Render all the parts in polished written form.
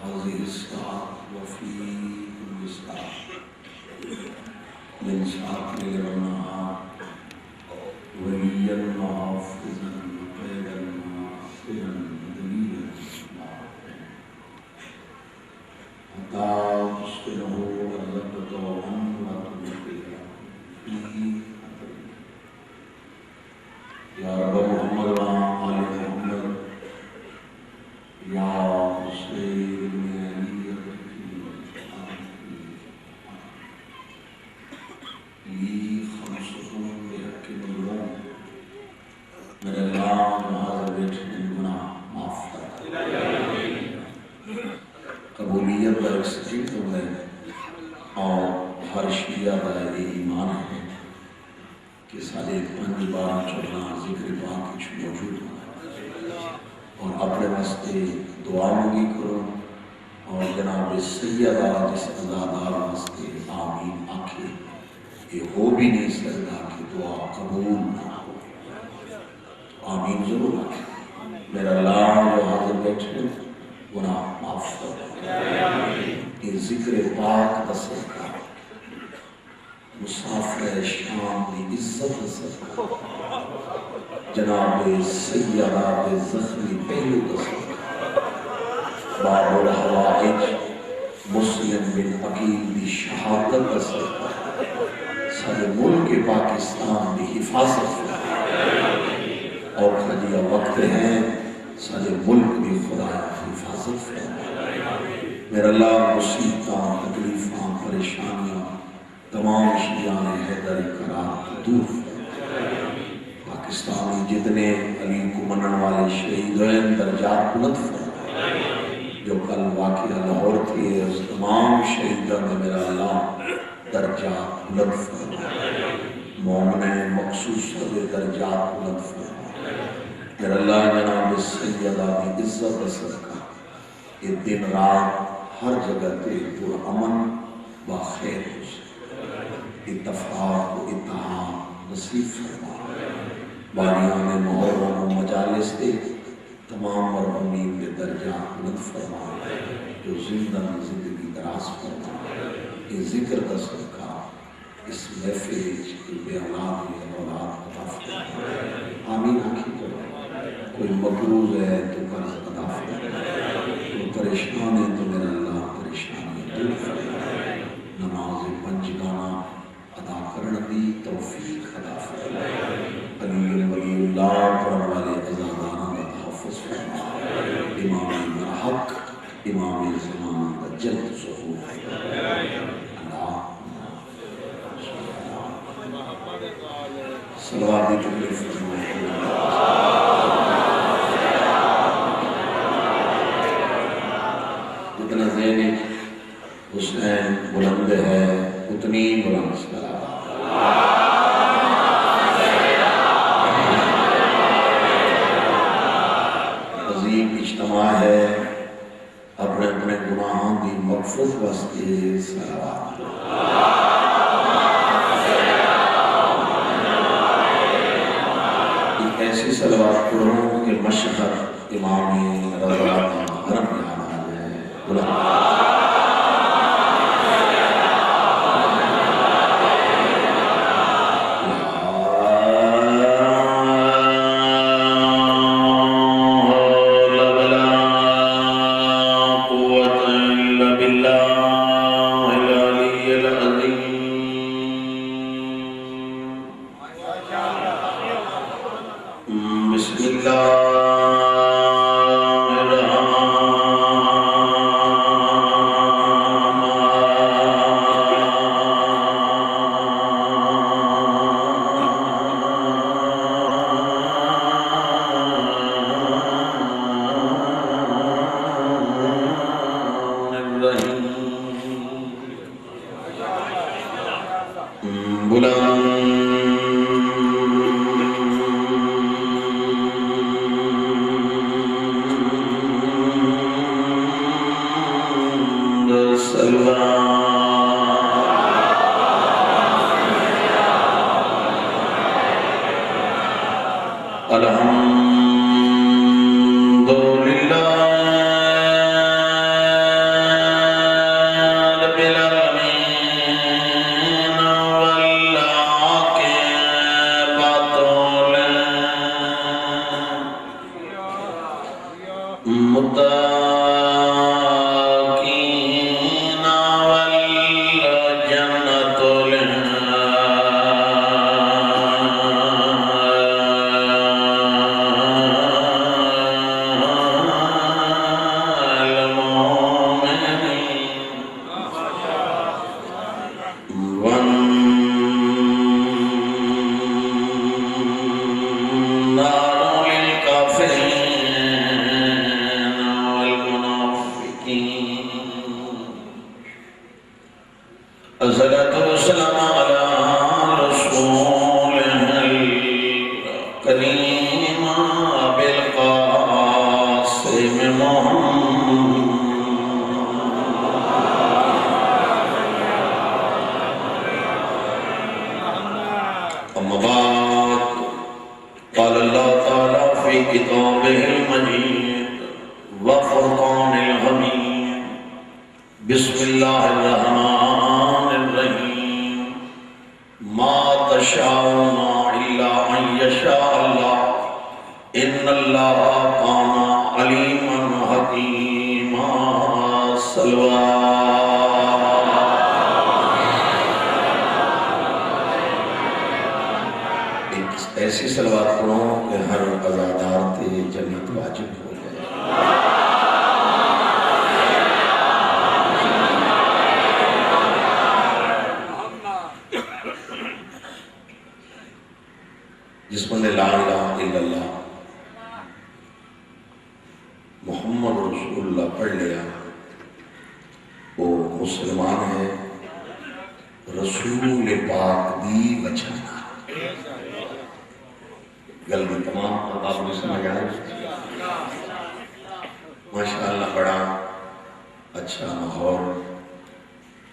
هذه الساعة وفي كل ساعة من ساعة الليل والنهار وليا وحافظا وقيدا وعاصرا ودليلا حتى تسكنه أرضك ومن لا تبقيه فيه يا رب محمد وآل محمد يا حسين علي لي خمسهم بحق اليوم من الله هذا البيت من گناہ معاف فرما قبولیت کا ایک سچی تو ہے اور ہر شیعہ کا یہ ایمان ہے کہ سارے 5 بار چڑھنا ذکر پاک کچھ موجود ہونا اور اپنے واسطے دعا مانگی کرو اور جناب سیدہ جس عزادار واسطے آمین آنکھے یہ ہو بھی نہیں سکتا کہ دعا قبول نہ ہو آمین ضرور آنکھے میرا اللہ جو حاضر بیٹھے گناہ معاف کرو یہ ذکر پاک دا صدقہ مسافر شام دی عزت دا صدقہ جناب سیدہ دے زخمی پہلو دا صدقہ باب الحوائج مسلم بن عقیل دی شہادت دا صدقہ سارے ملک پاکستان دی حفاظت اور خدیہ وقت ہیں سارے ملک دی خدا حفاظت میرا اللہ مصیبتاں تکلیفاں پریشانیاں تمام شیعان حیدر قرار دور پاکستانی جتنے علی کو منن والے شہید ہیں درجات بلند فرمائے جو کل واقعہ لاہور تھی اس تمام شہیدوں میں میرا اللہ درجات بلند فرمائے مومن مخصوص درجات بلند فرمائے میرا اللہ جناب سیدہ کی عزت صدقہ یہ دن رات ہر جگہ تے پر امن باخیر ہو سکے اتفاق و اتحاد نصیب فرما باریان محرم و مجالس دے تمام مرحومین کے درجات بلند فرما جو زندگی دراز فرما یہ ذکر کا صدقہ اس محفل بے اولاد عطا فرما آمین آنکھی کرو کوئی مقروض ہے تو قرض عطا فرما کوئی پریشان ہے تو میرا اللہ پریشانی دور فرما نماز 5 گانا ادا کرنے دی توفیق عطا فرما علی ولی اللہ پڑھنے والے عزاداران کا تحفظ فرما امام برحق امام زمان کا جلد ظہور صلوات دی تکلیف فرما جتنا ذہن حسین بلند ہے اتنی بلند صلوات عظیم اجتماع ہے اپنے اپنے گناہوں کی مغفرت واسطے صلوات ایسی صلوات پڑھوں کہ مشہد امام رضا حرم یاد آ جائے بلند بسم اللہ الرحمن والصلاة والسلام على رسوله الكريم بالقاسم محمد. أما بعد، قال الله تعالى في كتابه المجيد وفرقان الحميد: بسم الله الرحمن الرحيم. ما تشاءون إلا أن يشاء الله إن الله كان عليما حكيما. ایسی صلوات پڑھو کہ ہر عزادار تے جنت واجب ہو جائے. جس بندے لا الہ الا اللہ محمد رسول اللہ پڑھ لیا وہ مسلمان ہے رسول پاک دی وجہ. گل بھی تمام آپ کو سمجھ آئے. ماشاءاللہ بڑا اچھا ماحول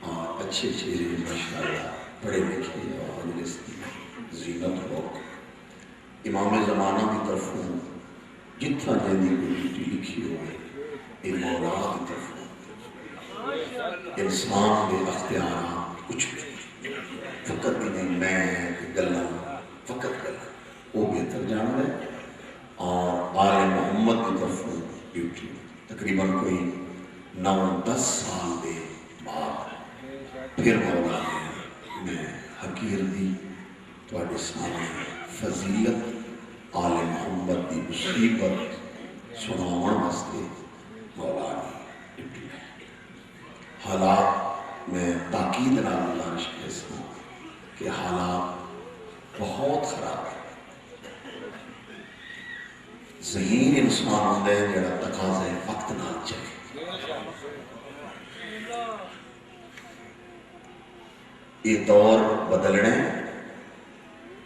اور اچھے چہرے ماشاءاللہ پڑھے لکھے اور مجلس کی زینت ہو. امام زمانہ کی طرف جتنا جلدی کوئی ڈیوٹی لکھی ہوئے مولا کی طرف انسان کے اختیارات کچھ فقط نہیں میں گلا فقط گلا وہ بہتر جان ہے. اور آل محمد کی طرف ڈیوٹی تقریباً کوئی 9-10 سال دے بعد پھر مولا نے میں حقیر دی تواڈے سامنے فضیلت آل محمد دی مصیبت سناون واسطے مولا نے ڈیوٹی ہے. حالات میں تاکید نال گزارش کرتا ہوں کہ حالات بہت خراب ہے. ذہین انسان ہوتا ہے جڑا تقاضے وقت نہ چلے. یہ دور بدلنے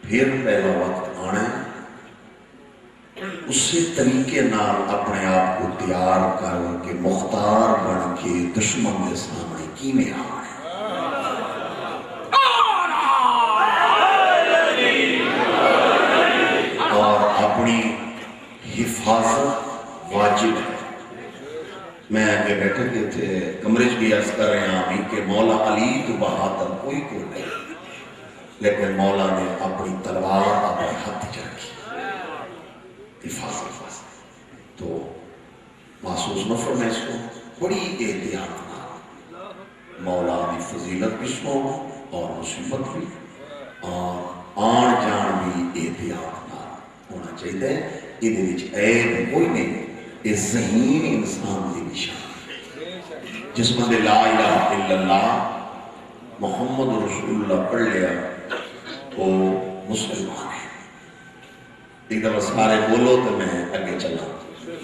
پھر پہلا وقت آنا ہے. اسی طریقے نال اپنے آپ کو تیار کر کے مختار بن کے دشمن کے سامنے کیویں آنا ہے. اور اپنی حفاظت واجب ہے. میں آگے بیٹھے کے تھے کمرے بھی عرض کر رہے ہیں کہ مولا علی تو بہادر کوئی کو نہیں لیکن مولا نے اپنی تلوار اپنے ہاتھ چ رکھی حفاظت. تو محسوس نہ فرمائے اس کو بڑی احتیاط مولا کی فضیلت بھی سنو اور مصیبت بھی اور آن جان بھی احتیاط ہونا چاہیے. یہ عیب کوئی نہیں. یہ ذہین انسان کی نشان. جس بندے لا الہ الا اللہ محمد رسول اللہ پڑھ لیا وہ مسلمان ہے. ایک دفعہ سارے بولو تو میں اگے چلا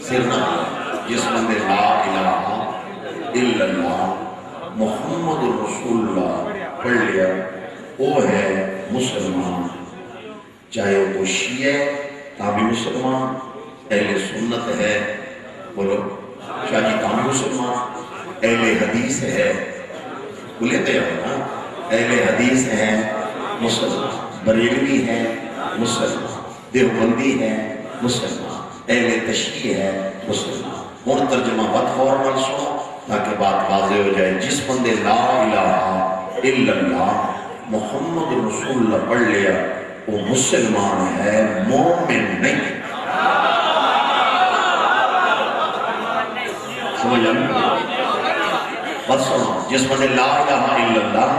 سر نہ. جس بندے لا الہ الا اللہ محمد رسول اللہ پڑھ لیا وہ ہے مسلمان. چاہے وہ شیعہ تابی مسلمان اہل سنت ہے بولو شاہ جی تابی مسلمان اہل حدیث ہے بولے تو نا اہل حدیث ہے مسلمان بریلوی ہے مسلمان دیوبندی ہے مسلمان اہل تشیع ہے مسلمان. ہوں ترجمہ بد غور نال سنو تاکہ بات واضح ہو جائے. جس بندے لا الہ الا اللہ محمد رسول اللہ پڑھ لیا وہ مسلمان ہے مومن نہیں. سمجھ آئے بات سنو. جس بندے لا الہ الا اللہ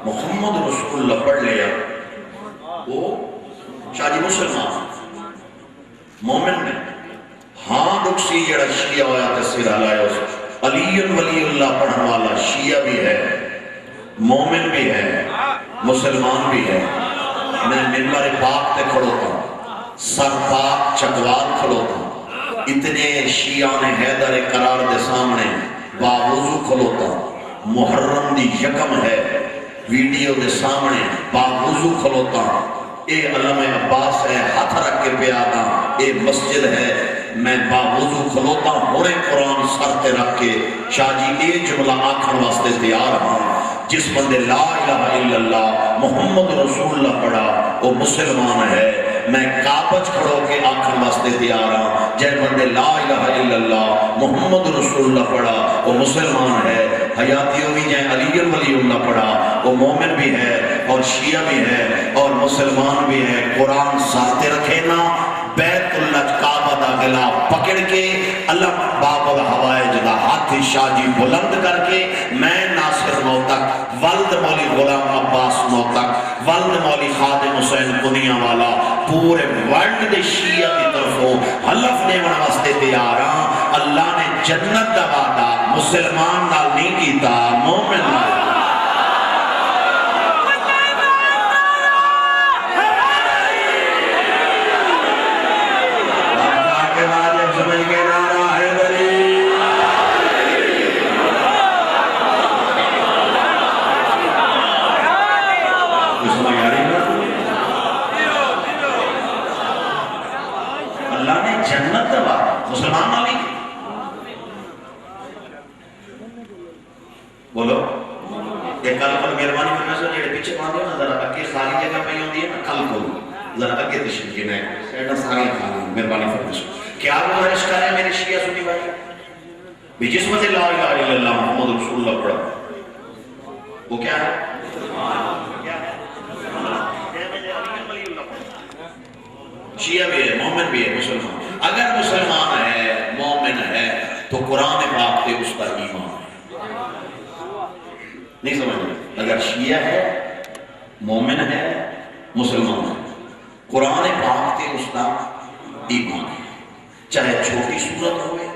محمد رسول اللہ پڑھ لیا وہ شاہ جی مسلمان مومن نہیں. ہاں نقصی جڑا شیعہ ہویا تصویر آلائے علی ولی اللہ پڑھنے والا شیعہ بھی ہے مومن بھی ہے مسلمان بھی ہے. میں منبر پاک تے کھڑوتا سر پاک چکوال کھڑوتا اتنے شیعہ نے حیدر قرار دے سامنے باوضو کھڑوتا. محرم دی یکم ہے ویڈیو دے سامنے باوضو کھلوتا، اے علم عباس ہے ہاتھ رکھ کے پیادا، اے مسجد ہے میں باوضو کھلوتا ہونے قرآن سر تے رکھ کے شاہ جی اے جملہ آکھن واسطے تیار ہاں، جس بندے لا الہ الا اللہ محمد رسول اللہ پڑھا وہ مسلمان ہے، میں کعبہ کھڑو کے آکھن واسطے تیار ہاں، جے بندے لا الہ الا اللہ محمد رسول اللہ پڑھا وہ مسلمان ہے، حیاتیوں بھی جائیں علی ولی اللہ پڑھا وہ مومن بھی ہے اور شیعہ بھی ہے اور مسلمان بھی ہے، قرآن ساتھ رکھے نا بیت اللہ کعبہ دا گلا پکڑ کے اللہ باب الحوائج دا ہاتھ شاہ جی بلند کر کے میں ناصر نو تک ولد مولی غلام عباس نو تک ولد مولی خادم حسین کنیہ والا پورے ورلڈ دے شیعہ کی طرفوں حلف دیوان واسطے تیار ہاں، اللہ نے جنت دا وعدہ مسلمان نال نہیں کیتا مومن نال بولو یہ کل پر مہربانی کرنا سو جڑے پیچھے باندھے ہو نا ذرا اگے خالی جگہ پہ ہوندی ہے نا کل کو ذرا اگے تشریف کے نہیں سیڈا ساری خالی مہربانی فرمائش کیا گزارش کر رہے ہیں میرے شیعہ سنی بھائی بھی جس وجہ لا الہ الا اللہ محمد رسول اللہ پڑھا وہ کیا ہے شیعہ بھی ہے مومن بھی ہے مسلمان اگر مسلمان ہے مومن ہے تو قرآن پاک پہ اس کا ایمان ہے نہیں سمجھ اگر شیعہ ہے مومن ہے مسلمان ہے قرآن پاک تے اس کا ایمان ہے چاہے چھوٹی صورت ہوئے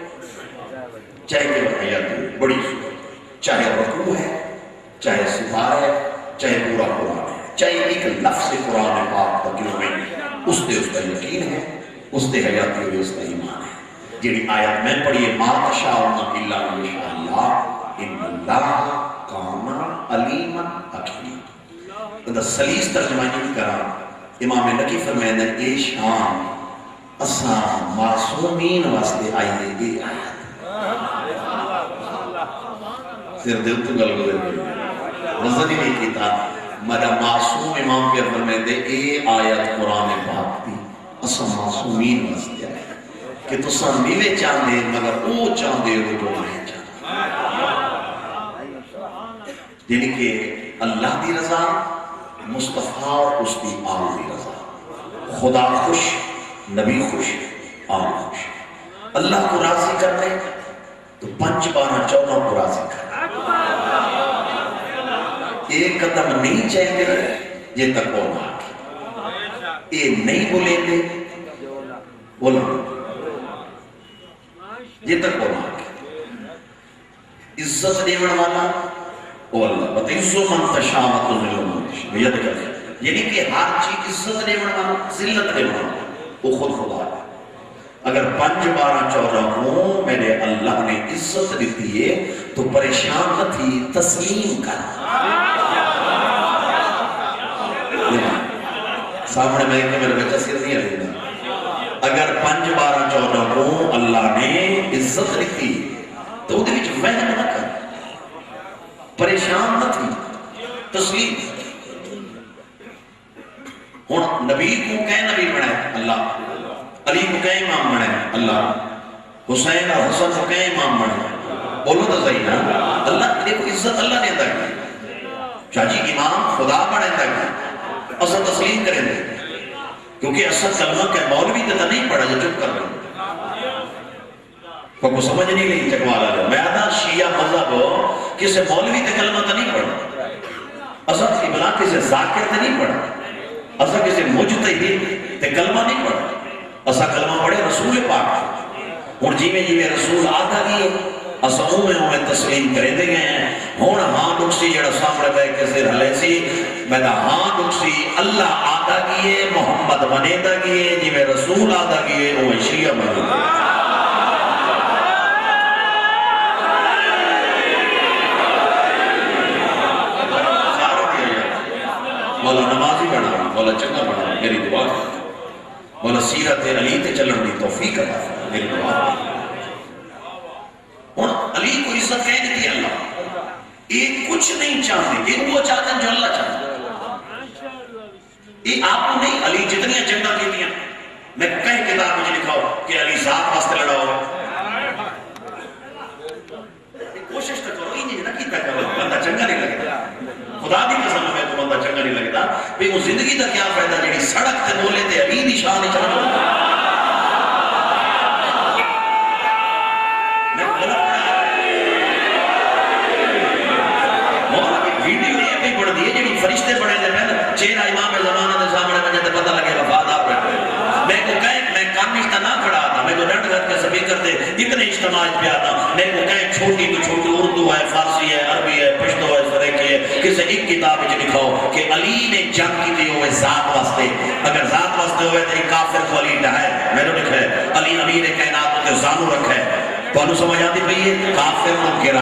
چاہے کہ حیات ہوئے بڑی صورت چاہے رکوع ہے چاہے سفار ہے چاہے پورا قرآن ہے چاہے ایک لفظ قرآن پاک تکیوں میں اس تے اس کا یقین ہے اس تے حیات ہوئے اس کا ایمان ہے جنہی آیت میں پڑھئے ما تشاءون الا ان یشاء اللہ ان اللہ کانا علیما حکیم اندر سلیس ترجمہ نہیں کرا امام نقی فرمائے اے شان اساں معصومین واسطے آئیے اے آیت صرف دل تو گل گزر گئی نظر ہی نہیں کیتا مدہ معصوم امام پہ فرمائے اے آیت قرآن پاک تھی اساں معصومین واسطے آئیے کہ تو ساں نیوے چاندے مگر او چاندے ہو جو آئے چاندے یعنی کہ اللہ دی رضا مصطفیٰ اور اس کی آل دی رضا خدا خوش نبی خوش آل خوش اللہ کو راضی کرنے تو 5 12 14 کو راضی کرنے ایک قدم نہیں چاہیے یہ تک ہونا یہ نہیں بولے گے بولا یہ تک ہونا عزت دیون والا او اللہ بتعزو من تشاوت و ذل من تشاوت یاد کریں یعنی کہ ہر چیز عزت دیون والا ذلت دیون والا وہ خود خدا ہے اگر 5 12 14 کو میرے اللہ نے عزت دیتی ہے تو پریشان نہ تھی تسلیم کر سامنے میں کہ میرے بچہ سر نہیں آئے اگر 5 12 14 کو اللہ نے عزت دیتی تو وہ وچ وہم نہ کر پریشان نہ تھی تسلیم ہوں نبی کو کہیں نبی بنائے اللہ علی کو کہیں امام بنائے اللہ حسین اور حسن کو کہیں امام بنائے بولو تو صحیح نا اللہ دیکھو عزت اللہ نے عطا کی چاچی امام خدا بنائے تک اصل تسلیم کریں گے کیونکہ اصل کلمہ کے مولوی تو نہیں پڑھا جو چپ کر رہے کو سمجھ نہیں لئی چکوالا لے میں آدھا شیعہ مذہب کسے مولوی تے کلمہ تا نہیں پڑھا اصل ابلا کسے ذاکر تے نہیں پڑھا اصل کسے مجتہد تے کلمہ نہیں پڑھا اصل کلمہ پڑھے رسول پاک اور جی میں رسول آدھا گئی اصل میں تسلیم کرے دے گئے ہیں ہون ہاں دکسی جڑا سامنے بے کسے رہلے سی میں دا ہاں دکسی اللہ آدھا گئے محمد بنے دا گئے جی میں رسول آدھا گئے وہ شیعہ بنے گئے مولا نمازی بنا، مولا چنگا بنا، میری دعا ہے مولا سیرت علی تے چلن دی توفیق عطا فرما، میری دعا ہے ہن علی کو عزت کہہ دیتی اللہ، یہ کچھ نہیں چاہتے، یہ وہ چاہتے ہیں جو اللہ چاہتے ہیں، یہ آپ کو نہیں، علی جتنی جنگاں کی دیا میں کہیں کتاب مجھے لکھاؤ کہ علی ذات واسطے لڑا ہوا، کوشش تو کرو، یہ نہ کیتا کرو، بندہ چنگا نہیں لگتا، خدا دی قسم میں تو بندہ چنگا نہیں لگتا، بھئی وہ زندگی دا کیا فائدہ جڑی سڑک تے بولے تے علی دی شان نہیں چڑھا میں غلط مولا کی ویڈیو یہ بھی پڑھ دی ہے جڑی فرشتے پڑھے دے پہلے چہرہ امام زمانہ دے سامنے مجھے تے پتہ لگے وفادار بیٹھے میں کو کہے میں کانشتہ نہ کھڑا تھا، میں کو ڈنڈ گھر کے سپیکر دے اتنے اجتماع پہ آتا، میں کو کہیں چھوٹی تو چھوٹی اردو ہے، فارسی ہے، عربی ہے، پشتو ہے، سریکی ہے، کسے ایک کتاب میں لکھاؤ کہ علی نے جنگ کی تھی ہوئے ذات واسطے، اگر ذات واسطے ہوئے تو ایک کافر کو علی ڈھائے، میں نے لکھا ہے علی امیر کائنات کے زانو رکھا ہے، تو انہوں سمجھ آتی پئی ہے کافر کو گرا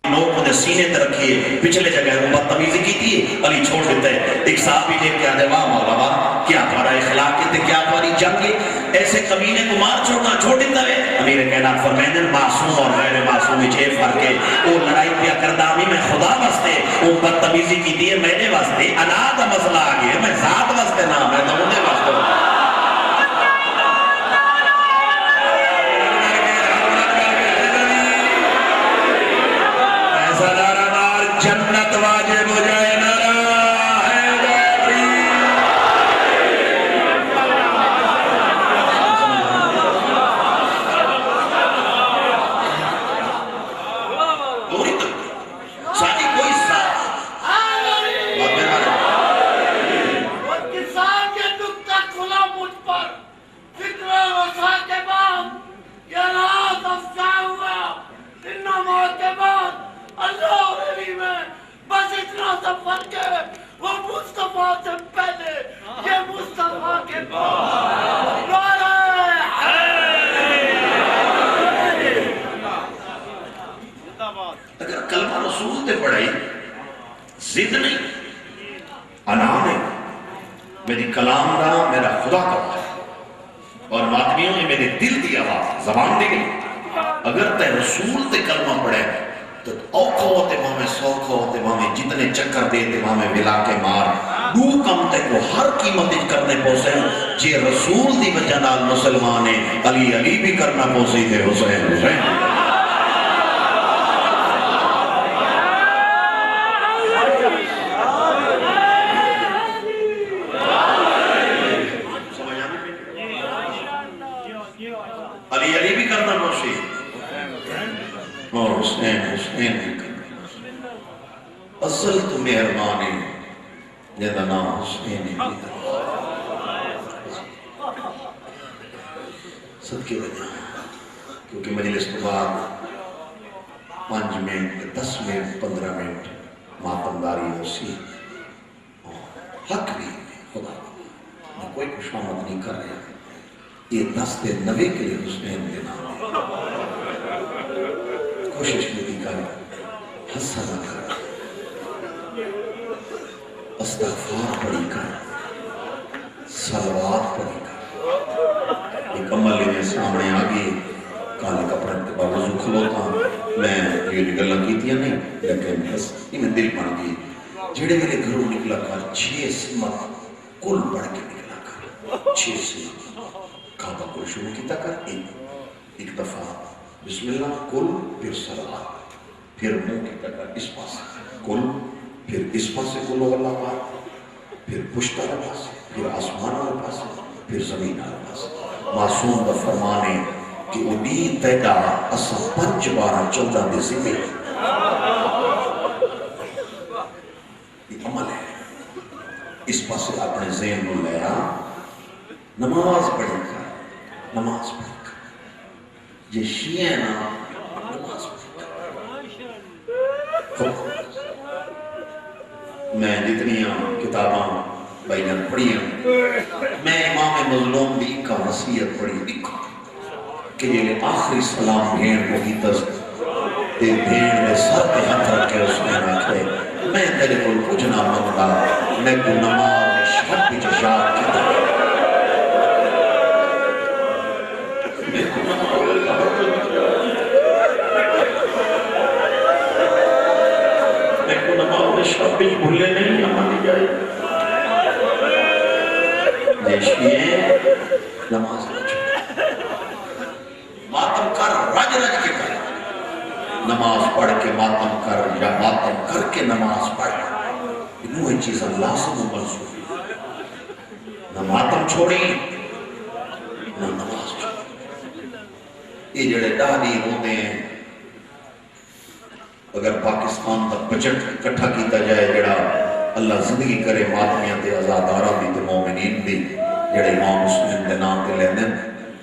لوگ نے سینے تے رکھیے، پچھلے جگہ بدتمیزی کی تھی، علی چھوڑ دیتا ہے، ایک صحابی نے کہا دے واہ مولا واہ کیا تمہارا اخلاق ہے کیا تمہاری جنگ ہے، ایسے کمینے کو مار چھوڑ دیتا ہے، امیر کائنات فرمائیں معصوم اور غیر معصوم میں چھ فرق ہے، وہ لڑائی پیا کردا میں خدا واسطے، وہ بدتمیزی کی تھی میرے واسطے، انا دا مسئلہ آ گیا، میں ذات واسطے نہ میں تو انہیں واسطے جنت واجب ہو جائے نعرہ حیدری ساتھی کوئی ساتھ کسان کے نکتہ کھلا مجھ پر فکر وسا کے بعد یہ رات افزا ہوا انما کے بعد اللہ علی میں بس اتنا سا فرق ہے وہ مصطفیٰ سے پہلے یہ مصطفیٰ کے بعد اگر کلمہ رسول تے پڑھائی زد نہیں انا نہیں میری کلام دا میرا خدا کرتا ہے اور ماتمیوں نے میرے دل دی آواز زبان دی گئی اگر تے رسول تے کلمہ پڑھے تو اوکھا ہوتے ماں سوکھا ہوتے ماں جتنے چکر دیتے ماں ملا کے مار دو کم تے کو ہر قیمت کرنے پوسے جی رسول دی وجہ نال مسلمانے علی علی بھی کرنا پوسی تھے حسین حسین علی علی بھی کرنا پوسی اور حسین حسین بھی کرنا اصل تو مہربانی جیدہ نام حسین بھی صدقے وجہ کیونکہ مجلس کے بعد 5 منٹ 10 منٹ 15 منٹ ماتمداری ہوسی حق بھی خدا میں کوئی خوشامد نہیں کر رہا یہ 10 دے 90 کے لیے حسین دے نام کوشش نہیں کر حسن نہ کر استغفار پڑھی کر صلوات پڑھی کر ایک عمل میں سامنے آگے کالے کپڑے کے بعد وضو کھلوتا میں یہ گلہ کی تھی نہیں لیکن بس میں دل پڑھ گئی جڑے میرے گھروں نکلا کر 6 سمت کل پڑھ کے نکلا کر 6 سمت کعبہ کو شروع کیتا کر ایک دفعہ بسم اللہ کل پھر صلوات پھر منہ کی طرح اس پاس کل پھر اس پاس سے کل اللہ پاک پھر پشت والا پاس پھر آسمان والا پاس پھر زمین والا پاس معصوم دا فرمانے کہ اڈی تیدا اسا 5 بار 14 دے ذمہ یہ عمل ہے اس پاس سے اپنے ذہن کو لیا نماز پڑھی کر نماز پڑھی یہ شیعہ نا نماز میں جتنی کتاباں بینن پڑھی ہیں میں امام مظلوم دی کا وصیت پڑھی دیکھو کہ یہ آخری سلام بھین کو کی تذکر تے بھیڑ دے سر پہ ہاتھ رکھ کے اس نے آکھے میں تیرے کو کچھ نہ منگا میں کو نماز شب وچ یاد کیتا میں کو نماز شب وچ بھولے نہیں مانی جائے دیشیے نماز ماتم کر رج رج کے کر نماز پڑھ کے ماتم کر یا ماتم کر کے نماز پڑھ انہوں یہ چیز اللہ سے منظور نہ ماتم چھوڑی نہ نماز چھوڑی یہ جڑے دہلی ہوتے ہیں اگر پاکستان کا بجٹ اکٹھا کیتا جائے جڑا اللہ زندگی کرے ماتمیاں تے آزاداراں دی تے مومنین دی جڑے امام مسلم دے نام تے لیندے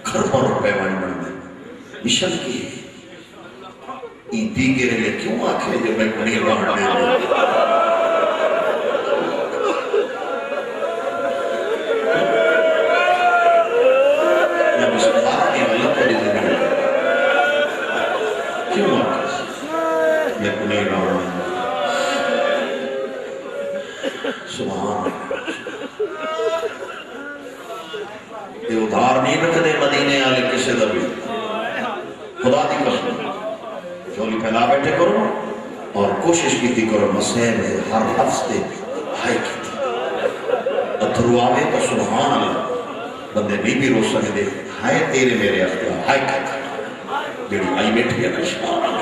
کھربوں روپے ون بندے مشن کی ای دیگر لے کیوں آکھے جو میں کنی رہن دے میں مسلمان کی غلط پڑی دے کیوں آکھے میں کنی رہن دے سبحان یہ ادھار نہیں رکھتے مدینے والے کسی دا بھی خدا دی قسم جھولی پھیلا بیٹھے کرو اور کوشش کیتی کرو مسیح میں ہر ہفتے ہائے کیتی اتھرو آوے تو سبحان اللہ بندے نہیں بھی رو سکتے ہائے تیرے میرے اختیار ہائے کیتی جڑی آئی بیٹھی ہے نشان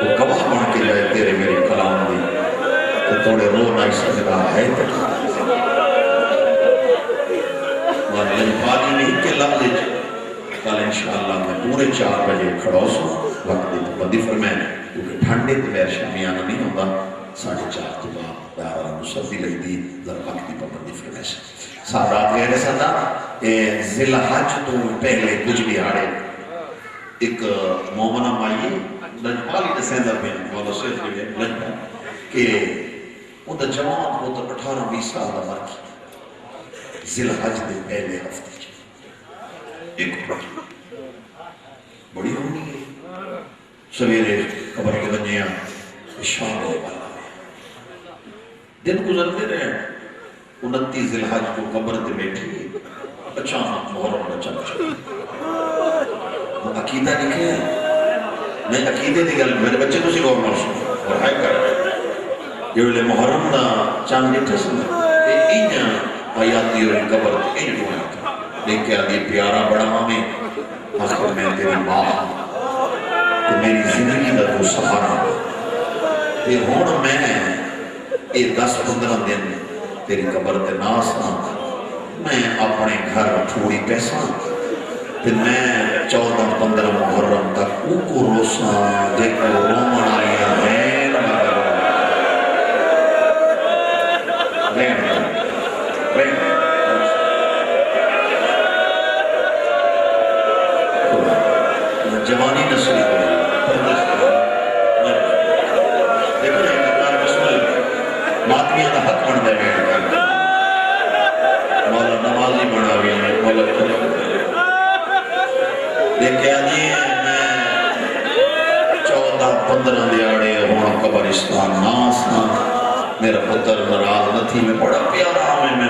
وہ گواہ بن کے جائے تیرے میرے کلام دی کہ توڑے رو نائی سکتا ہے اور لجپالی نہیں کہ لفظ کل انشاءاللہ میں پورے 4 بجے کھڑا سوں وقت دی پابندی فرمائیں کیونکہ ٹھنڈے تے بیر شامیانہ نہیں ہوتا 4:30 تو بعد پیارا سردی لگی دی ذرا وقت دی پابندی فرمائیں سادات غیر سادہ ذی الحج تو پہلے کچھ بھی آڑے ایک مومنہ مائی لجپالی نے سیندر میں مولا سیف کے لجپا کہ وہ دا جوان وہ دا 18-20 سال دا مر کی ذی الحج دے پہلے ہفتے ایک بڑی ہونی ہے سویرے قبر کے بنیاں شام دے والا دن گزرتے رہے 29 ذی الحج کو قبر دے بیٹھی اچانک محرم نہ چل چکا وہ عقیدہ لکھے میں عقیدے دی گل میرے بچے تو سی غور نہ سن اور ہائے کر یہ محرم دا چاند جٹھے سن اینجا آیاتی اور قبر اینج ہویا تھا لیکن آدھی پیارا بڑا ہمیں آخر میں تیری ماں کہ میری زندگی دا تو سہارا یہ ہون میں یہ 10-15 دن تیری قبر دے ناس میں اپنے گھر تھوڑی پیسہ پھر میں 14-15 محرم تک کو روسا دیکھو رومن آیا ہے جوانی نسلی دیکھو ماتمیاں دا حق بن دے مولا نمازی بنا بھی ہے مولا دیکھے آجی میں 14-15 دیاڑے ہونا قبرستان ناسا میرا پتر نراز نہ تھی میں بڑا پیارا میں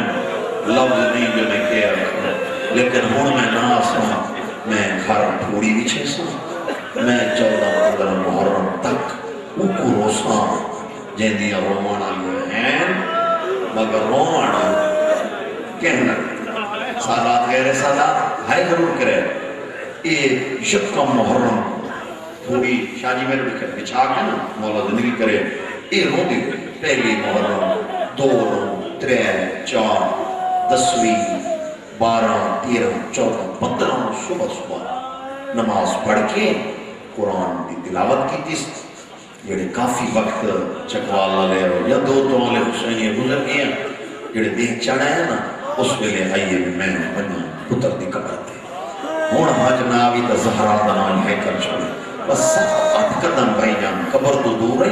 لفظ نہیں جو میں کہہ رکھا لیکن ہوں میں ناسا میں گھر پھوڑی بچھے سا میں 14-15 محرم تک کو روسا جہندیاں رومانا یہ ہیں مگر رومانا کہنا سالات غیر سالات ہائے ضرور کرے یہ شکا محرم تھوڑی شاہ جی میرے بچھا کے نا مولا زندگی کرے یہ رو دی پہلی محرم 2 3 4 10ویں 12 13 14 15 صبح نماز پڑھ کے قرآن کی تلاوت کی تیس جڑے کافی وقت چکوالا لے رہو یا 2 تولے حسینیاں گزر گیا جڑے دیکھ چڑھا ہے نا اس ویلے آئیے میں بنیا پتر دی قبر دے ہون حج ناوی تا زہرا دنائی ہے کر چھوڑے بس 7 قدم بھائی جان قبر تو دور ہے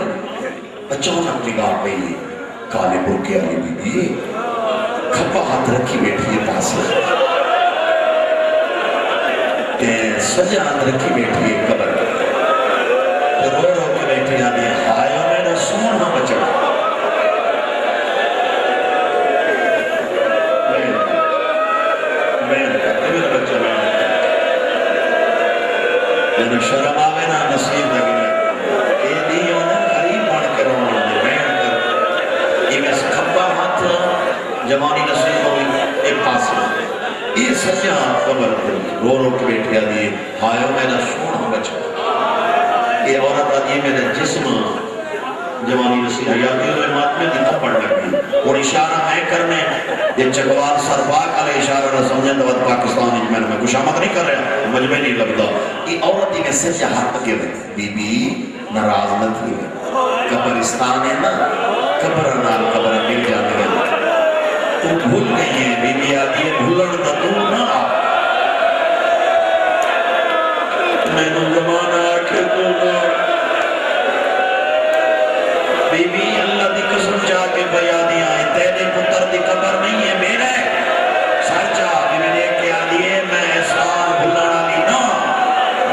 اچانک نگاہ پہ کالے برکے آلی بی بی کھپا ہاتھ رکھی بیٹھی ہے پاس سجا ہاتھ رکھی بیٹھی ہے قبر جنہوں شرم آوے نا نصیب لگے اے دیوں نے قریب بڑھ کے رونے دے بین کر یہ میں کھپا ہاتھ جوانی نصیب ہوئی ایک پاس یہ سجا قبر رو رو کے بیٹھیا دیئے ہائیو میرا سونا بچا یہ عورت آدھی میرا جسم جوانی نصیب حیاتی ہوئے ماتمے دی تھپڑ لگی اور اشارہ میں کرنے یہ چگوال سرباق علیہ اشارہ نہ سمجھیں تو پاکستان میں میں کچھ آمد نہیں کر رہا مجھے نہیں لگتا یہ عورت میں سجا ہاتھ کے ہوئے بی بی ناراض نہ تھی قبرستان ہے نا قبر نال قبر مل جانے گا تو بھول گئی ہے بی بی آتی ہے بھولن نہ تو نہ میں نے زمانہ آکھے تو نہ بی بی اللہ دی قسم چاہ کے بیا دیا ہے تیرے پتر دی قبر نہیں ہے میرا ہے سر چاہ بی بی نے کیا دیئے میں احسان بھلانا لی نا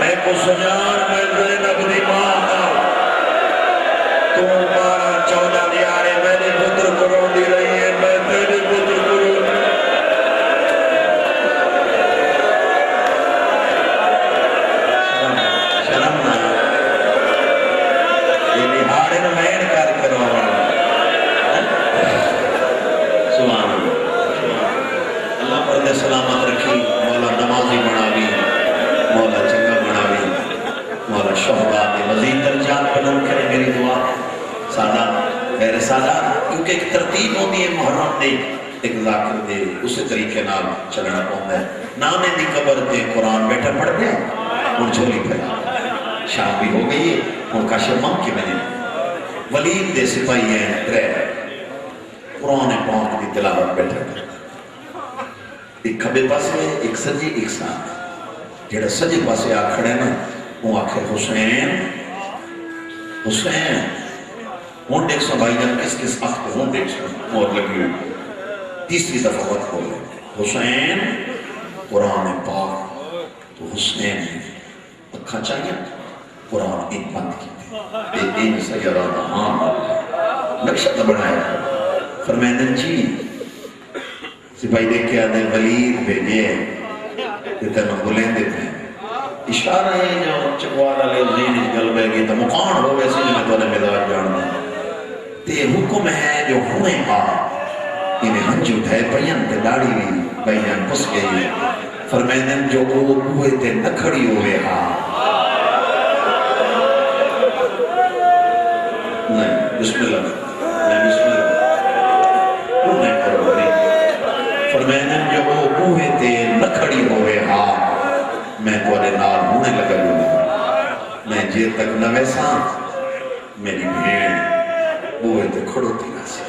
میں کو سجان میں زینب دی ماں دا تو 12-14 دیارے میرے پتر کو رو دی رہی ہے میں تیرے پتر کو رو دی شرم نہ یہ لحاڑے میں مین کر کرو سبحان اللہ پر دے سلامت رکھی مولا نمازی بناوی مولا چنگا بناوی مولا شہداء کے مزید درجات بلند کرے میری دعا سادہ میرے سادہ کیونکہ ایک ترتیب ہوتی ہے محرم دے ایک ذاکر دے اسی طریقے نال چلنا پہنتا ہے نانے دی قبر دے قرآن بیٹھا پڑھ گیا اور جھولی پھیلا شام بھی ہو گئی ہے اور کاشر ماں کی میں نے ولید دے سپاہی ہیں ترے قرآن پاک دی تلاوت بیٹھا ایک کھبے پاسے ایک سجی ایک ساتھ جڑا سجی پاسے آ کھڑے نا وہ آخر حسین حسین ہون دیکھ سو بھائی جان کس کس آخ پہ ہون دیکھ سو موت لگی ہوئی تیسری دفعہ وقت ہو گئے حسین قرآن پاک تو حسین اکھا چاہیے قرآن ایک بند کی تھی ایک سیرانہ ہاں نقشہ بنایا فرمیدن جی سپاہی دیکھ کے آدھے ولید بھیجے کہ تنہوں بلین دیتے ہیں اشارہ ہے جو چکوال علیہ الزین اس گلبے کی تو مقان ہو ویسے جو میں تو نے مداج جاننا تے حکم ہے جو ہوئے پا انہیں ہنج اٹھائے پین تے داڑی بھی بھائیان پس گئی فرمیدن جو ہوئے تے نکھڑی ہوئے ہاں نہیں بسم اللہ نہیں بسم اللہ کیوں نہیں کرو نہیں فرمیدن جو ہوئے تے نکھڑی ہوئے ہاں میں تورے نال ہونے لگا لوں میں جے تک نہ ویسا میری بھیڑ بوئے تے کھڑو تھی نہ سی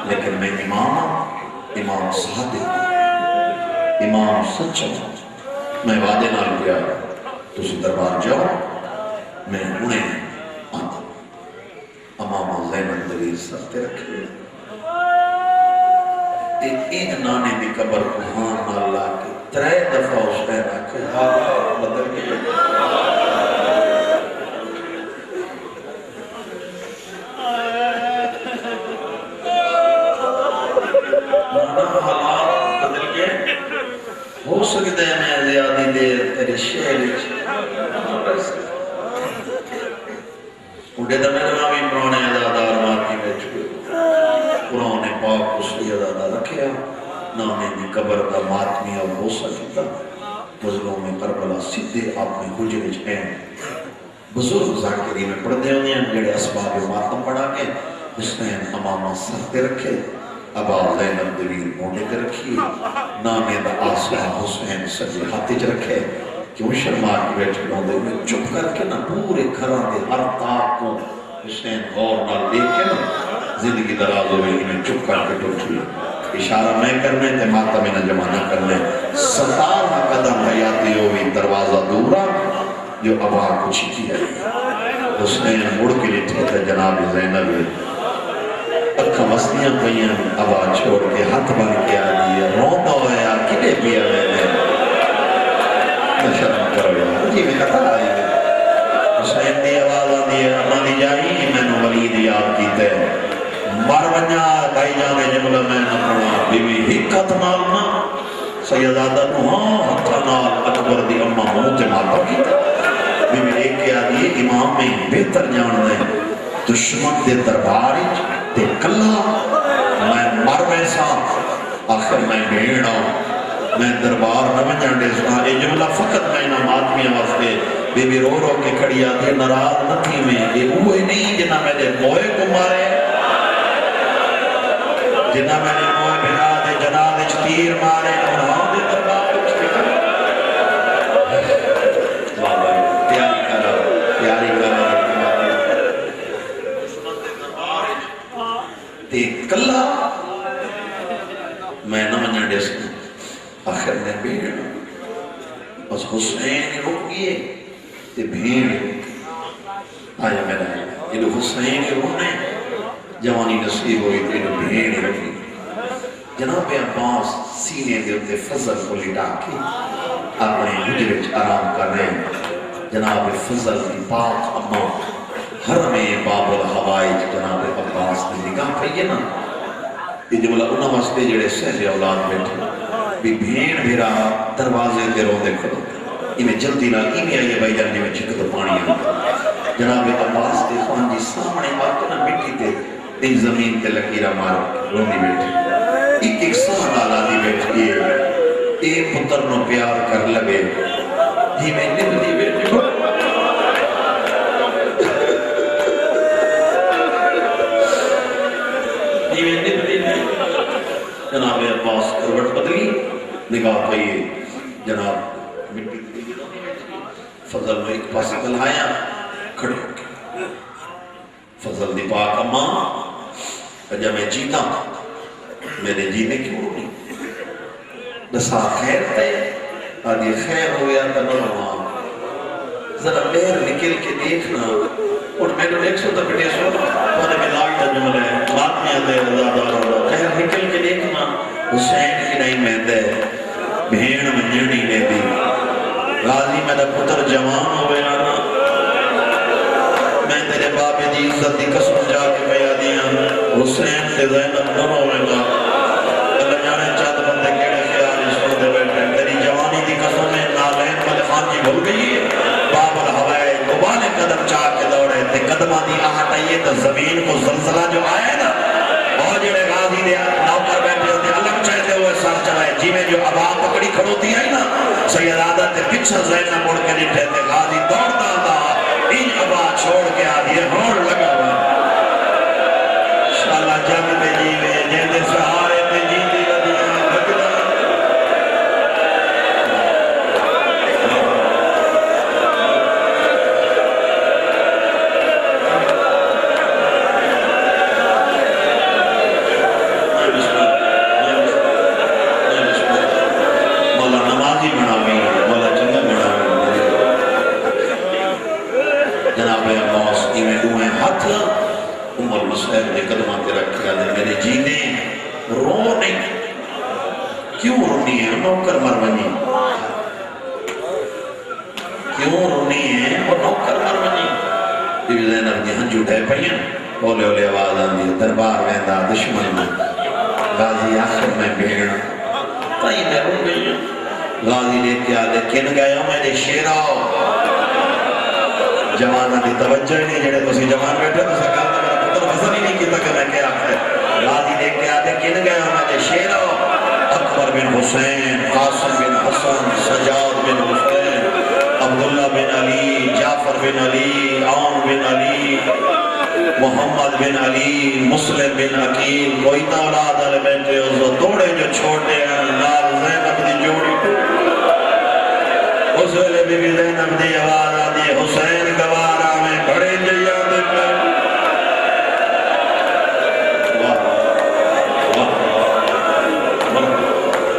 لیکن میں امام صادق امام سچا میں وعدے نال گیا تو اسی دربار جاؤ میں انہیں آتا امام زینب دلیل سرتے رکھے ایک نانے دی قبر کو ہاں اللہ کے 3 دفعہ اس نے رکھے ہاں بدل گئے حالات بدل گئے ہو سکتے ہیں میں زیادہ دیر تیرے شہر اٹھے تو میرے نامی پرانے ازادار مارکی میں چھوئے قرآن پاک اس لیے ازادہ رکھے نانے دی قبر کا ماتمی اب ہو سکتا بزرگوں میں کربلا سیدھے اپنے حجرے ہیں بزرگ ذاکری میں پڑھتے ہوئے ہیں جڑے اسباب ماتم پڑھا کے حسین امامہ سرتے رکھے ابا زینب دلیل موڑے تے رکھیے نانے دا آسا حسین سجے ہاتھ رکھے کیوں شرما کے بیٹھے ہوندے میں چپ کر کے نا پورے گھراں دے ہر تاک کو حسین غور نال دیکھ کے نا زندگی دراز ہوئے میں چپ کر کے ٹوٹ ہوئی اشارہ میں کرنے تے ماتا میں نہ جمانہ کرنے 17 قدم حیاتی ہوئی دروازہ دورا جو ابا کو چھکی ہے حسین مڑ کے لیے تھے جناب زینب اکھا مستیاں پہیاں ابا چھوڑ کے ہاتھ بن کے آدھی روندہ ہویا کنے پیا میں نے شرم کرو یار جی میں کتا آئی حسین دی آواز آدھی ہے اما دی جائی میں نے ولید یاد کیتے مر بنیا بھائی جانے جملہ میں نہ پڑھا بی بی حکت نالنا سیدادہ نو ہاں ہتھا نال اکبر دی اما موت ماتا کیتا امام میں بہتر جان دے دشمن دے دربار تے کلا میں مر ویسا آخر میں بھیڑ آؤں میں دربار نہ بجن دے سنا یہ جملہ فقط میں نہ ماتمیاں واسطے بی بی رو رو کے کھڑی آتی ناراض نہ تھی میں یہ ہوئے نہیں جنہ میں نے موئے کو مارے جنہ میں نے موئے بنا دے جناب تیر مارے اور ہاں دے دربار پیاری کرا تے کلا میں نہ منجن دے سکوں آخر میں بھیڑ بس حسین رک گئے تے بھیڑ آیا میرا یہ حسین رونے جوانی نصیب ہوئی تے بھیڑ رکی جناب عباس سینے دے اتے فضل کو لٹا کے اپنے حجرے آرام کر رہے ہیں جناب فضل کی پاک اما حرم باب الحوائج جناب عباس نے نگاہ پہیے نا یہ جملہ انہاں واسطے جڑے سہل اولاد بیٹھے بھی بھیڑ بھیرا دروازے دے رو دے کھڑو انہیں جلدی نہ ایمی آئیے بھائی جان میں چھک تو پانی آتا جناب عباس دے خان جی سامنے آتے نا مٹی تے ان زمین تے لکیرہ مارو روندی بیٹھے ایک سال آلادی بیٹھ گئے ایک پتر نو پیار کر لگے ہی میں نبلی بیٹھے ہی میں نبلی بیٹھے جناب عباس کروٹ بدلی نگاہ پہیے جناب مٹی فضل میں ایک پاس کلایا کھڑے ہو کے فضل دی پاک اماں جب میں جیتا میرے جینے کیوں نہیں دسا خیر تے آدھی خیر ہویا تنروا ذرا پیر نکل کے دیکھنا اور میں نے دیکھ سو تا پٹے سو وانے میں لائی تا جملے بات میں آتے خیر نکل کے دیکھنا حسین کی نہیں میں دے بھیڑ منجنی نے دی غازی میرا پتر جوان ہوئے آنا میں تیرے باپ دی عزت دی قسم جا کے پیا دیا حسین سے زینب نہ ہوئے گا اللہ جانے چاہتا بندے کیڑے خیال اس کو دے بیٹھے تیری جوانی دی قسم میں نالین والے خان جی بھول گئی ہے باب الحوائے دوبالے قدم چاہ کے دوڑے تے قدمہ دی آہٹ آئیے تو زمین کو زلزلہ جو آئے نا اور جڑے غازی دے نوکر بیٹھے ہوتے علم چاہتے ہوئے سر چلائے جی میں جو عوام پکڑی کھڑوتی آئی نا سید عادت تے پچھا زینب مڑ کے نٹھے تے غازی دوڑتا تھا ان عبا چھوڑ کے آدھے ہون لگا ہوا شاءاللہ جنگ تے جیوے جیندے سہارے تے جیندی ردیاں بھگنا مولا نمازی بناوی مولا جنگ بناوی جناب عباس کی میں دوئیں ہاتھ عمر مسلم نے قدمہ کے رکھا دے میرے جینے رو نہیں کیوں رونی ہے نوکر مر بنی کیوں رونی ہے وہ نوکر مر بنی بی زینب دی ہنجو ٹھے پہین اولے اولے آواز آن دی دربار ویندہ دشمن میں غازی آخر میں بھیڑ تائی میں رو گئی غازی لے کے آدھے کن گئے ہوں میں نے شیر آؤ جوانہ دی توجہ نہیں جڑے تو سی جوان بیٹھے تو سکار تا میرا پتر وزن ہی نہیں کیتا کہ میں کیا آخر غازی دیکھ کے آتے کن گئے ہوں میں شیرہ اکبر بن حسین قاسم بن حسن سجاد بن حسین عبداللہ بن علی جعفر بن علی عام بن علی محمد بن علی مسلم بن عقیل کوئی تا اولاد علی بیٹھے ہو دوڑے جو چھوٹے ہیں لال زینب دی جوڑی اس ویلے بی بی زینب دی آواز آدھی حسین گوارا میں بڑے جیاد پر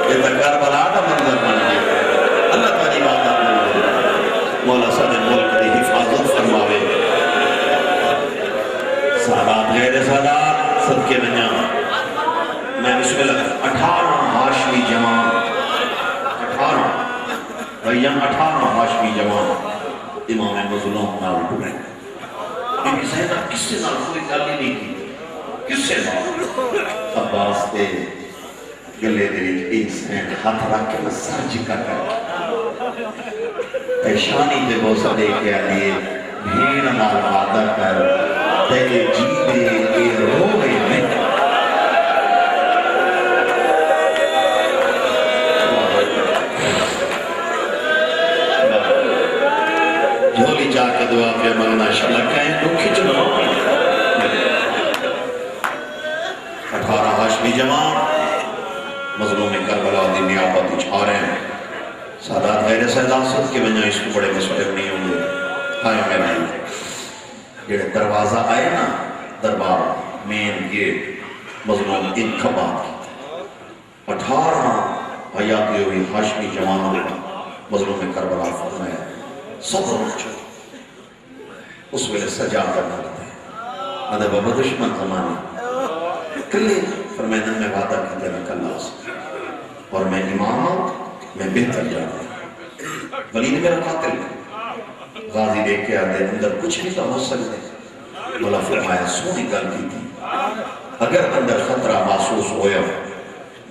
یہ تک کربلا کا منظر بن گیا اللہ تعالی بات مولا صدر ملک دی حفاظت فرماوے سادات غیر سادات صدقے بنیا میں بسم اللہ 18 ہاشمی جوان 18 بھائیان 18 ہاشمی جوان امام مظلوم نال ٹورے بی بی زینب کس سے نال کوئی گالی نہیں کی کس سے نال عباس تے گلے دے ایک سین ہاتھ رکھ کے سر جھکا کر پیشانی تے بوسہ دے کے آئیے بھین نال وعدہ کر تیرے جی دے اے روے میں جھولی جا کے دعا پہ منگنا شلک ہے تو کھچنا 18 ہاشمی جوان مظلوم کربلا دی نیابت چھا رہے ہیں سادات غیر سیداست کے وجہ اس کو بڑے مسئلے نہیں ہوں گے ہائے میرا یہ دروازہ آئے نا دربار مین گیٹ مظلوم انتخابات 18 حیاتی ہوئی ہاشمی جوانوں نے مظلوم کربلا فرمایا صبر رکھو اس ویلے سجا کرنا لگتا ہے ادھا بابا دشمن زمانے کلے فرمائدن میں وعدہ کی تیرا کلہ سے اور میں امام ہوں میں بہتر جانا ہوں ولید میرا قاتل غازی دیکھ کے آدھے اندر کچھ نہیں تو ہو سکتے بلا فرمایا سونی گل کی تھی اگر اندر خطرہ محسوس ہویا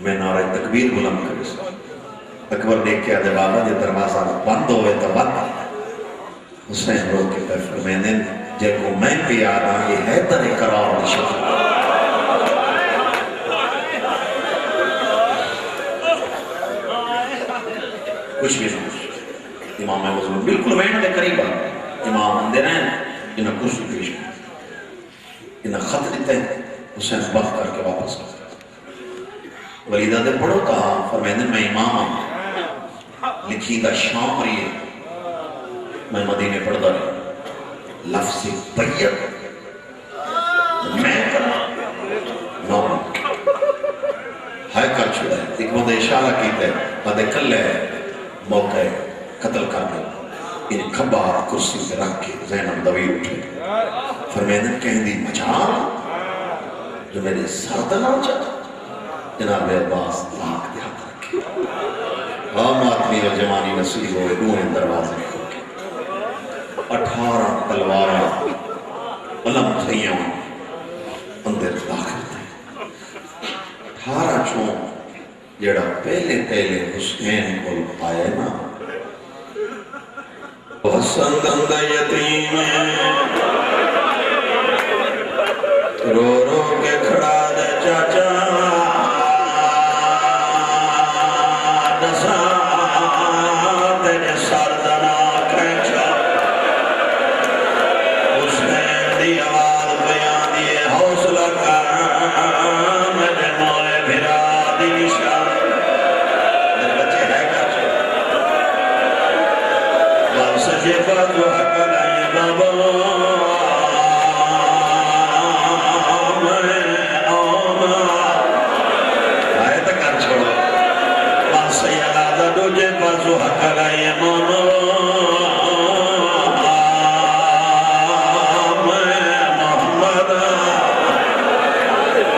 میں نعرہ تکبیر بلند کر سکتا اکبر دیکھ کے آدھے بابا جے دروازہ بند ہوئے تو بند حسین روک کے پر فرمائدن جے کو میں پہ آدھا یہ ہے ترے قرار نشکر کچھ بھی نہیں امام مظلوم بالکل وین دے قریب امام اندر ہیں انہاں کرسی پیش انہاں خط دیتے ہیں حسین بخت کر کے واپس ولیدہ دے پڑھو کہا فرمائدن میں امام لکھی دا شام رہی ہے میں مدینے پڑھتا رہی لفظ طیب میں کرنا نو ہائے کر چھوڑا ہے ایک مدہ اشارہ کیتے ہیں مدہ کل ہے موقع قتل کر دیں ان کھبار کرسی پہ رکھ کے زینب دویر اٹھے فرمیدن کہیں دی مجال جو میرے سردنا چاہتا جناب عباس لاکھ دے ہاتھ رکھے عام آدمی اور جوانی نصیب ہوئے دوئے دروازے کھو کے 18 تلوارہ علم تھیاں اندر داخل تھے 18 چون جڑا پہلے حسین کو آئے نا حسن دند یتیم رو رو کے کھڑا دے چاچا دسا تیرے سردنا کھینچا حسین دی آواز بیان دیے حوصلہ کر میرے مائے بھرا دی نشان سجے بات وحق لائے بابا میں آنا آئے تک کر چھوڑو بات سیادہ دوجے بات وحق لائے مانا میں محمد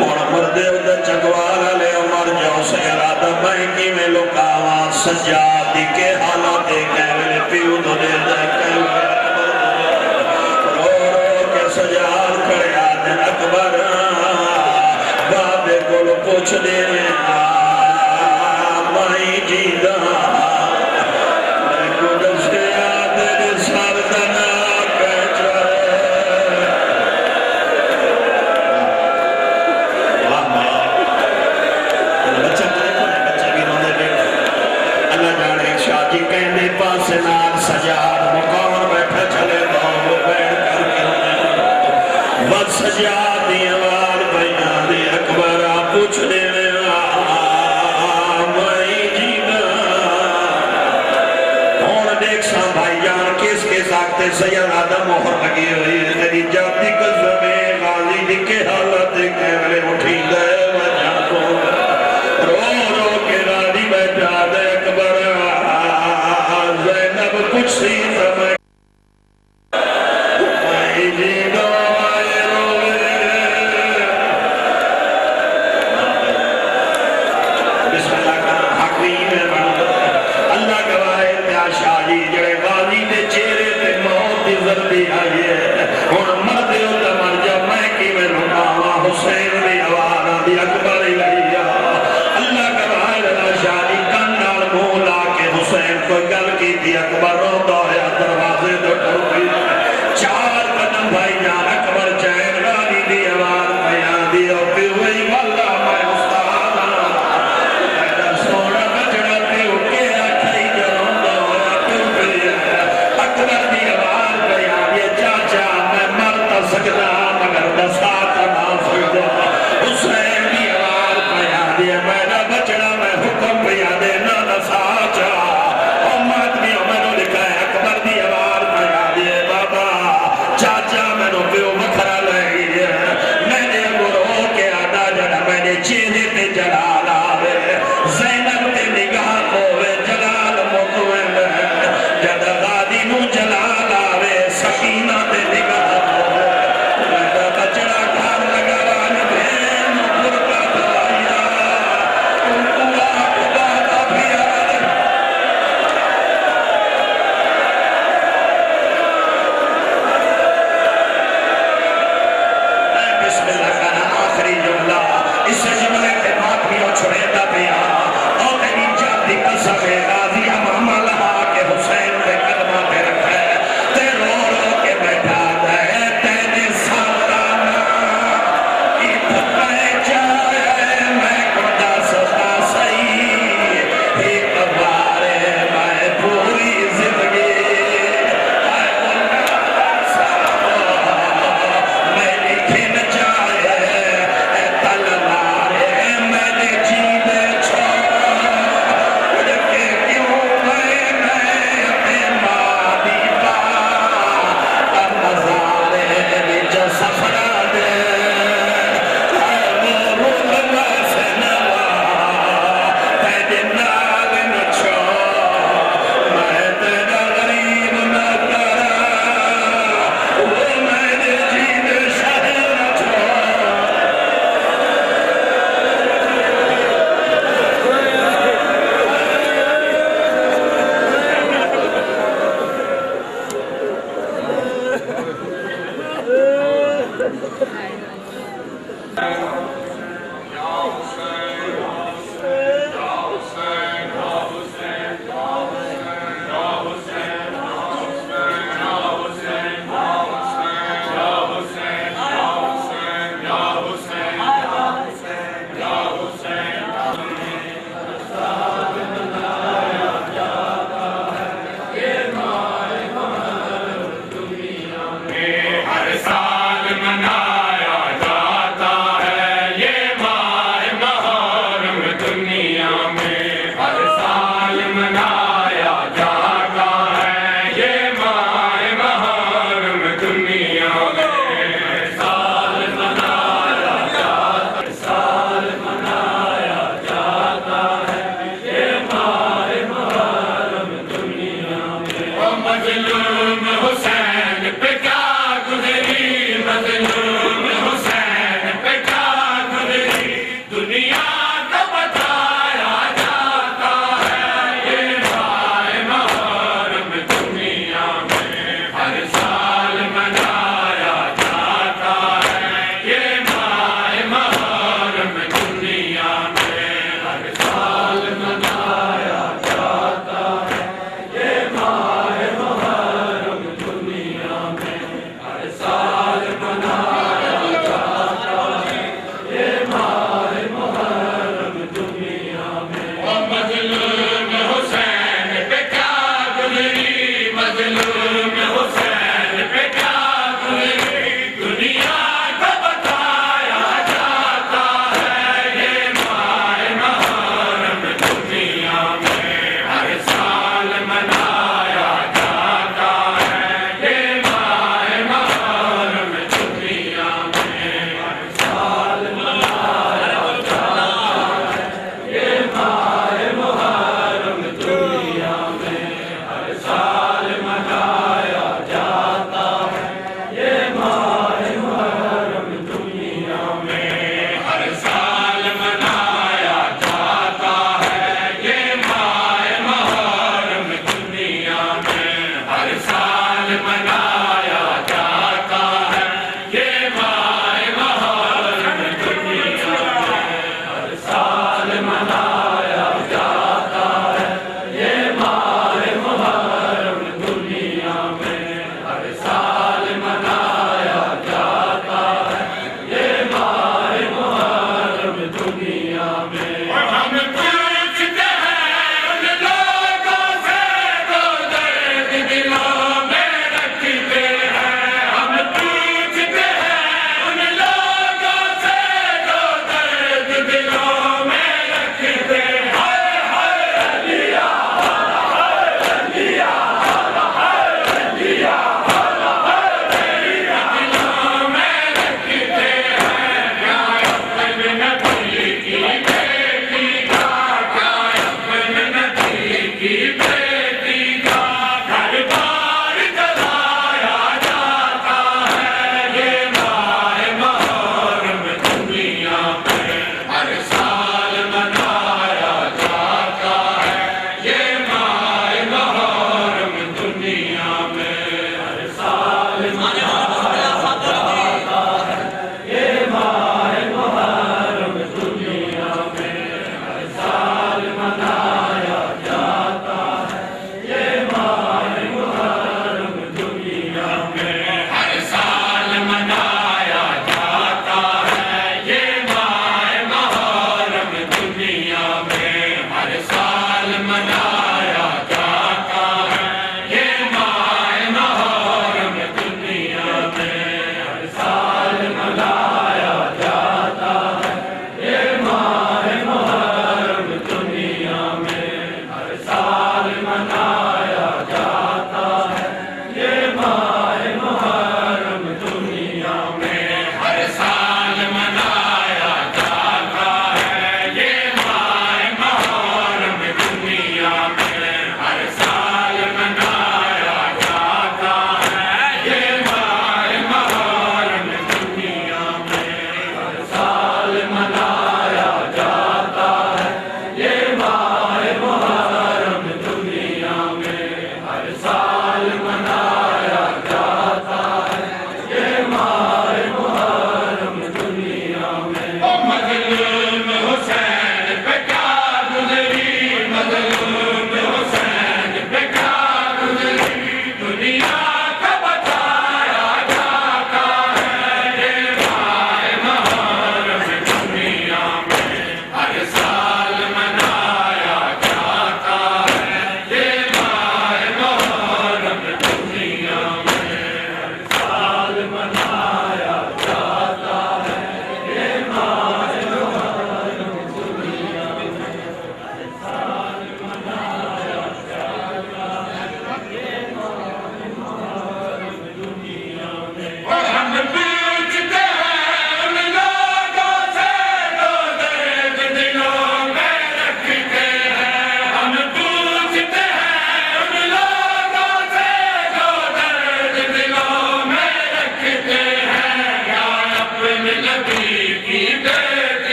اور مردے ادھر چکوالا لے عمر جاؤ سیادہ میں کی میں لکاواں سجادی کے حالات کہوے پیو دنے دے کہوے رو رو کے سجاد کھڑے آدھے اکبر بابے کو پوچھ دے مائی جیدہ میں کو دس کے آدھے سردنا کہچ بچہ کرے کو نہیں بچہ بھی رونے بیٹھے اللہ جانے شاہ جی کہنے پاس نال سجاد مقام بیٹھا چلے باہو بیٹھ کر کے بس سجاد دی آواز بیان دی اکبر آپ پوچھ دے مائی جینا اور دیکھ سا بھائی جان کس کے ساکتے سید آدم مہر لگی ہوئی تیری جاتی قسمیں غازی دی کے حالت کہلے اٹھی گئے وجہ کو رو رو کے غازی بیٹھا دے اکبر زینب کچھ سی سمجھ مائی جینا مائی روے بسم اللہ کا حقیم اللہ گواہ پیا شاہ جی جڑے غازی دے چہرے تے موت دی ضربی آئی ہے اور مردے ہوتا مر جا میں کی میں رکاوا حسین دی آواز دی اکبر لیا اللہ گواہ شاہ جی کن نال منہ لا کے حسین کو گل کی تھی اکبر روتا ہے دروازے تو ٹوٹی سکینہ دے نگاہ